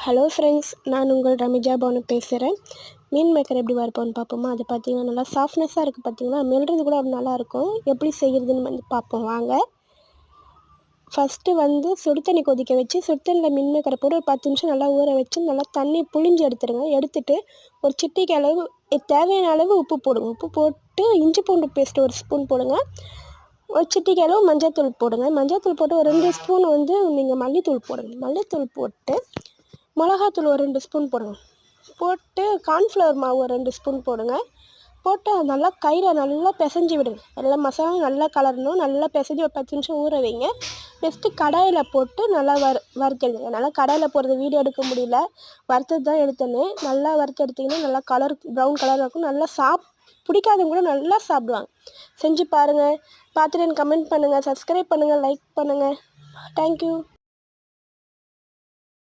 Hello friends, நான் உங்கள் ரமிஜா பானு பேசுகிறேன். மீன் மேக்கர் எப்படி வறுப்போம்னு பார்ப்போமா? அது பார்த்திங்கன்னா நல்லா சாஃப்ட்னஸாக இருக்குது. பார்த்திங்கன்னா மெல்றது கூட நல்லாயிருக்கும். எப்படி செய்கிறதுன்னு பார்ப்போம் வாங்க. ஃபஸ்ட்டு சுடு தண்ணி கொதிக்க வச்சு சுடு தண்ணியில் மீன் மேக்கரை போட்டு ஒரு 10 நிமிஷம் நல்லா ஊற வச்சு நல்லா தண்ணி புழிஞ்சு எடுத்துடுங்க. எடுத்துட்டு ஒரு சிட்டிக்கு அளவு தேவையான அளவு உப்பு போடுங்க. உப்பு போட்டு இஞ்சி பூண்டு பேஸ்ட்டு ஒரு ஸ்பூன் போடுங்க. ஒரு சிட்டிக்கு அளவு மஞ்சள்தூள் போடுங்க. மஞ்சள்தூள் போட்டு ஒரு 2 ஸ்பூன் நீங்கள் மல்லித்தூள் போடுங்க. மல்லித்தூள் போட்டு மிளகாத்தூள் ஒரு 2 ஸ்பூன் போடுங்க. போட்டு கார்ன்ஃப்ளவர் மாவு ஒரு 2 ஸ்பூன் போடுங்க. போட்டு அது நல்லா கையில் நல்லா பிசைஞ்சி விடுங்க. எல்லா மசாலாவும் நல்லா கலரணும். நல்லா பிசைஞ்சி ஒரு 10 நிமிஷம் ஊற வைங்க. நெக்ஸ்ட்டு கடாயில் போட்டு நல்லா வறுத்தெடுங்க. என்னால் கடாயில் போடுறது வீடியோ எடுக்க முடியல, வறுத்தது தான் எடுத்தேன்னு. நல்லா வறுத்து எடுத்திங்கன்னா நல்லா ப்ரௌன் கலர் இருக்கும். நல்லா பிடிக்காதவங்க கூட நல்லா சாப்பிடுவாங்க. செஞ்சு பாருங்கள். பார்த்துட்டு எனக்கு கமெண்ட் பண்ணுங்கள், சப்ஸ்கிரைப் பண்ணுங்கள், லைக் பண்ணுங்கள். தேங்க்யூ.